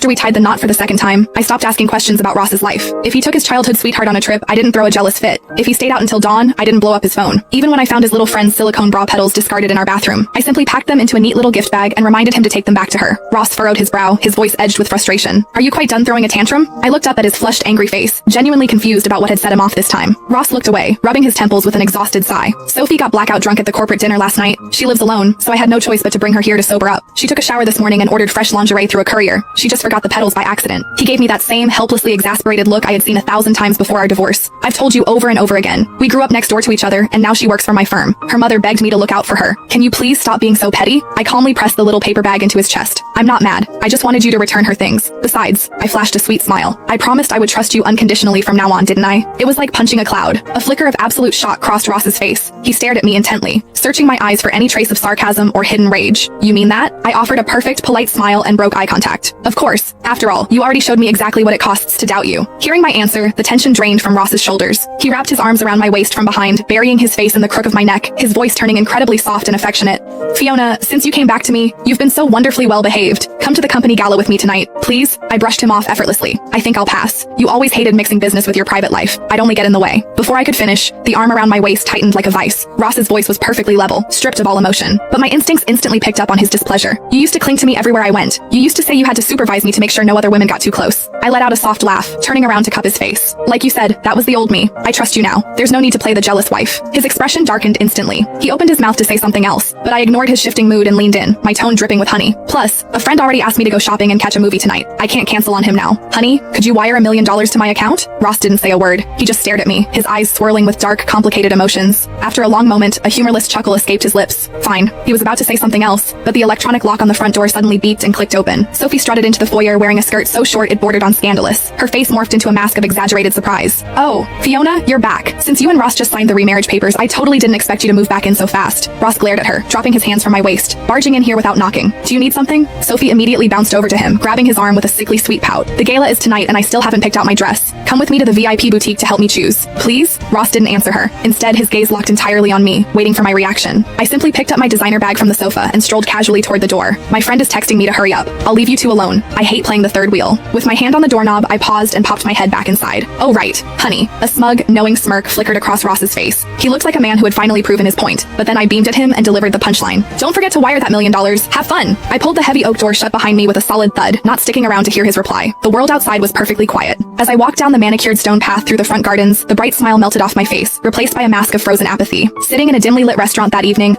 After we tied the knot for the second time, I stopped asking questions about Ross's life. If he took his childhood sweetheart on a trip, I didn't throw a jealous fit. If he stayed out until dawn, I didn't blow up his phone. Even when I found his little friend's silicone bra petals discarded in our bathroom, I simply packed them into a neat little gift bag and reminded him to take them back to her. Ross furrowed his brow, his voice edged with frustration. Are you quite done throwing a tantrum? I looked up at his flushed, angry face, genuinely confused about what had set him off this time. Ross looked away, rubbing his temples with an exhausted sigh. Sophie got blackout drunk at the corporate dinner last night. She lives alone, so I had no choice but to bring her here to sober up. She took a shower this morning and ordered fresh lingerie through a courier. She just forgot the petals by accident. He gave me that same helplessly exasperated look I had seen 1,000 times before our divorce. I've told you over and over again. We grew up next door to each other, and now she works for my firm. Her mother begged me to look out for her. Can you please stop being so petty? I calmly pressed the little paper bag into his chest. I'm not mad. I just wanted you to return her things. Besides, I flashed a sweet smile. I promised I would trust you unconditionally from now on, didn't I? It was like punching a cloud. A flicker of absolute shock crossed Ross's face. He stared at me intently, searching my eyes for any trace of sarcasm or hidden rage. You mean that? I offered a perfect, polite smile and broke eye contact. Of course. After all, you already showed me exactly what it costs to doubt you. Hearing my answer, the tension drained from Ross's shoulders. He wrapped his arms around my waist from behind, burying his face in the crook of my neck, his voice turning incredibly soft and affectionate. Fiona, since you came back to me, you've been so wonderfully well behaved. Come to the company gala with me tonight, please. I brushed him off effortlessly. I think I'll pass. You always hated mixing business with your private life. I'd only get in the way. Before I could finish, the arm around my waist tightened like a vice. Ross's voice was perfectly level, stripped of all emotion. But my instincts instantly picked up on his displeasure. You used to cling to me everywhere I went. You used to say you had to supervise me to make sure no other women got too close. I let out a soft laugh, turning around to cup his face. Like you said, that was the old me. I trust you now. There's no need to play the jealous wife. His expression darkened instantly. He opened his mouth to say something else, but I ignored his shifting mood and leaned in, my tone dripping with honey. Plus, a friend already asked me to go shopping and catch a movie tonight. I can't cancel on him now. Honey, could you wire $1 million to my account? Ross didn't say a word. He just stared at me, his eyes swirling with dark, complicated emotions. After a long moment, a humorless chuckle escaped his lips. Fine. He was about to say something else, but the electronic lock on the front door suddenly beeped and clicked open. Sophie strutted into the foyer wearing a skirt so short it bordered on scandalous. Her face morphed into a mask of exaggerated surprise. Oh, Fiona, you're back. Since you and Ross just signed the remarriage papers, I totally didn't expect you to move back in so fast. Ross glared at her, dropping his hands from my waist, barging in here without knocking. Do you need something? Sophie immediately bounced over to him, grabbing his arm with a sickly sweet pout. The gala is tonight and I still haven't picked out my dress. Come with me to the VIP boutique to help me choose. Please? Ross didn't answer her. Instead, his gaze locked entirely on me, waiting for my reaction. I simply picked up my designer bag from the sofa and strolled casually toward the door. My friend is texting me to hurry up. I'll leave you two alone. I hate playing the third wheel. With my hand on the doorknob, I paused and popped my head back inside. Oh right, honey. A smug, knowing smirk flickered across Ross's face. He looked like a man who had finally proven his point, but then I beamed at him and delivered the punchline. Don't forget to wire that $1 million. Have fun. I pulled the heavy oak door shut behind me with a solid thud, not sticking around to hear his reply. The world outside was perfectly quiet. As I walked down the manicured stone path through the front gardens, the bright smile melted off my face, replaced by a mask of frozen apathy. Sitting in a dimly lit restaurant that evening,